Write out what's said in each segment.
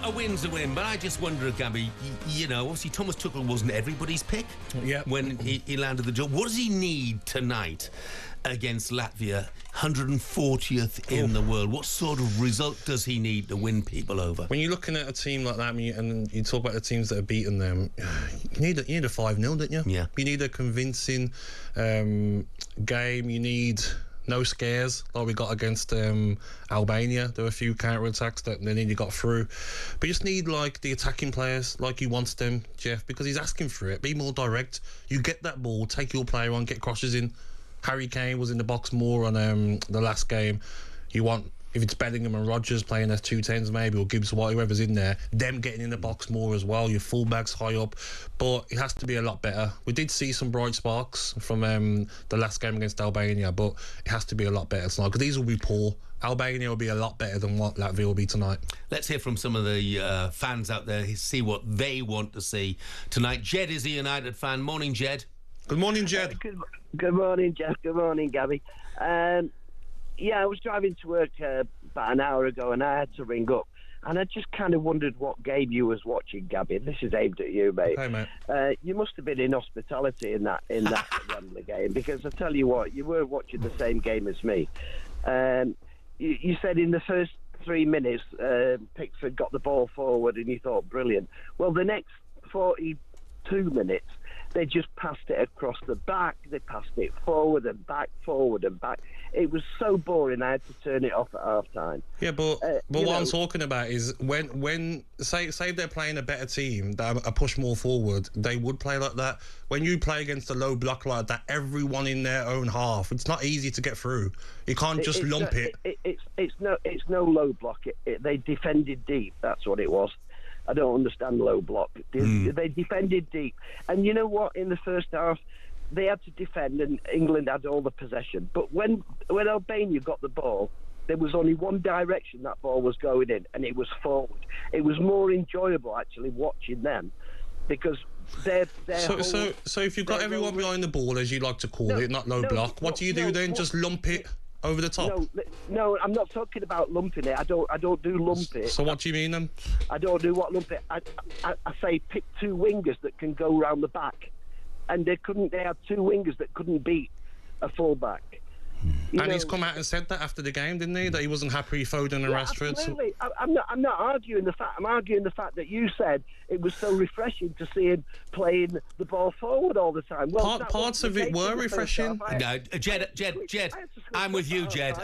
a win's a win, but I just wonder, Gabby, you know, obviously Thomas Tuchel wasn't everybody's pick when he landed the job. What does he need tonight against Latvia, 140th in the world? What sort of result does he need to win people over? When you're looking at a team like that and you talk about the teams that have beaten them, you need a 5-0, don't you? Yeah. You need a convincing game. You need no scares like we got against Albania. There were a few counter-attacks that they nearly got through. But you just need, like, the attacking players like he wants them, Jeff, because he's asking for it. Be more direct. You get that ball, take your player on, get crosses in. Harry Kane was in the box more on the last game. You want, if it's Bellingham and Rodgers playing as 2-10s maybe, or Gibbs White, whoever's in there, them getting in the box more as well. Your fullbacks high up. But it has to be a lot better. We did see some bright sparks from the last game against Albania, but it has to be a lot better tonight, because these will be poor. Albania will be a lot better than what Latvia will be tonight. Let's hear from some of the fans out there, see what they want to see tonight. Jed is a United fan. Morning, Jed. Good morning, Jed. Good morning, Jeff. Good morning, Gabby. Yeah, I was driving to work about an hour ago, and I had to ring up. And I just kind of wondered what game you was watching, Gabby. This is aimed at you, mate. Hey, mate. You must have been in hospitality in that Wembley game, because I tell you what, you were watching the same game as me. You said in the first 3 minutes, Pickford got the ball forward, and you thought, brilliant. Well, the next 42 minutes, they just passed it across the back. They passed it forward and back, forward and back. It was so boring, I had to turn it off at half-time. Yeah, but what I'm talking about is when say they're playing a better team that are pushed more forward, they would play like that. When you play against a low block like that, everyone in their own half, it's not easy to get through. You can't just lump it. It's no low block. They defended deep. That's what it was. I don't understand low block. They defended deep. And you know what? In the first half, they had to defend, and England had all the possession. But when Albania got the ball, there was only one direction that ball was going in, and it was forward. It was more enjoyable, actually, watching them, because they're So if you've got everyone behind the ball, as you like to call it, not low block, what do you do then? Just lump it over the top? No, I'm not talking about lumping it. I don't do lump it. So what do you mean then? I don't do what lump it. I say pick two wingers that can go round the back, and they had two wingers that couldn't beat a fullback. He's come out and said that after the game, didn't he? That he wasn't happy with Foden and Rashford. Absolutely. I'm not arguing the fact. I'm arguing the fact that you said it was so refreshing to see him playing the ball forward all the time. Well, parts of it were refreshing. No, Jed, I'm with you, Jed.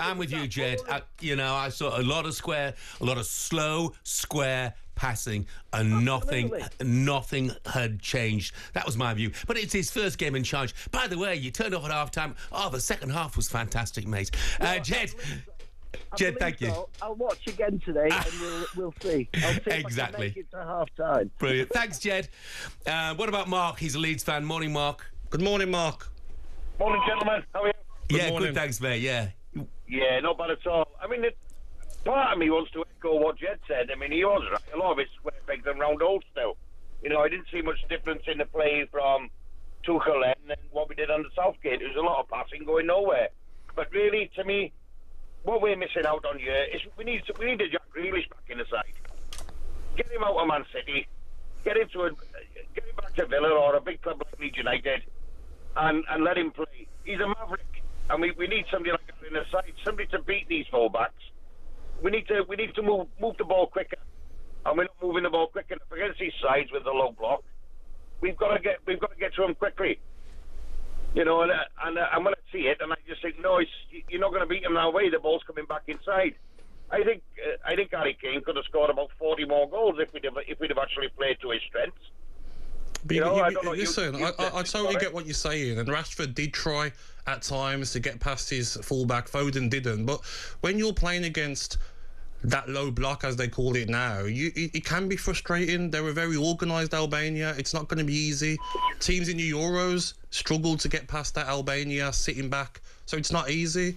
I saw a lot of slow, square passing, and nothing had changed. That was my view. But it's his first game in charge. By the way, you turned off at half-time. Oh, the second half was fantastic, mate. Jed, thank you. I'll watch again today, and we'll see. I'll see if I can make it to half-time. Brilliant. Thanks, Jed. What about Mark? He's a Leeds fan. Morning, Mark. Good morning, Mark. Morning, gentlemen. How are you? Good, thanks, mate. Yeah, not bad at all. I mean, part of me wants to echo what Jed said. I mean, he was right. A lot of it's square pegs and round holes still. I didn't see much difference in the play from Tuchel and what we did under Southgate. There was a lot of passing going nowhere. But really, to me, what we're missing out on here is we need a Jack Grealish back in the side. Get him out of Man City. Get him back to Villa or a big club like Leeds United, and let him play. He's a maverick, and we need somebody like that in the side, somebody to beat these fullbacks. We need to move the ball quicker, and we're not moving the ball quick enough against these sides with the low block. We've got to get to them quickly, and when I see it, and I just think, no, you're not going to beat them that way. The ball's coming back inside. I think Harry Kane could have scored about 40 more goals if we'd have actually played to his strengths. Listen, I totally get what you're saying, and Rashford did try at times to get past his fullback. Foden didn't. But when you're playing against that low block, as they call it now, it can be frustrating. They were very organised, Albania. It's not going to be easy. Teams in the Euros struggled to get past that Albania sitting back, so it's not easy.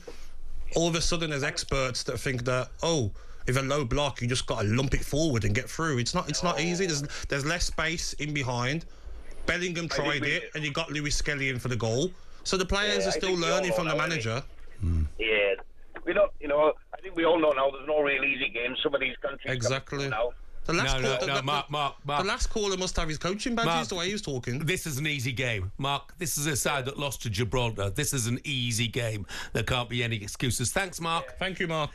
All of a sudden, there's experts that think that, if a low block, you just got to lump it forward and get through. It's not easy. There's less space in behind. Bellingham tried it, and you got Lewis Skelly in for the goal. So the players are still learning from the manager. Yeah, we don't. I think we all know now. There's no real easy games. Some of these countries exactly now, The last Mark. The last caller must have his coaching badges, Mark, the way he was talking. This is an easy game. Mark, this is a side that lost to Gibraltar. This is an easy game. There can't be any excuses. Thanks, Mark. Thank you, Mark.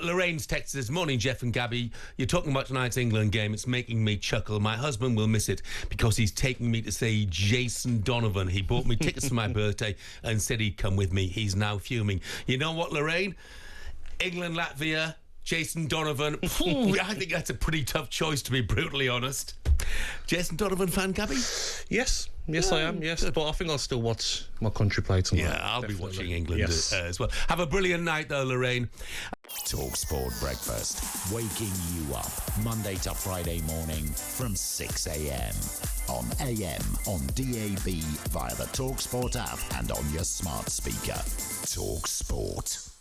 Lorraine's text this morning, Jeff and Gabby. You're talking about tonight's England game. It's making me chuckle. My husband will miss it because he's taking me to see Jason Donovan. He bought me tickets for my birthday and said he'd come with me. He's now fuming. You know what, Lorraine? England, Latvia, Jason Donovan. I think that's a pretty tough choice, to be brutally honest. Jason Donovan fan, Gabby? Yes, I am, yes. But I think I'll still watch my country play tonight. Yeah, I'll Definitely. be watching England Yes. as well. Have a brilliant night, though, Lorraine. talkSPORT Breakfast, waking you up Monday to Friday morning from 6 a.m. on AM, on DAB, via the talkSPORT app and on your smart speaker. talkSPORT.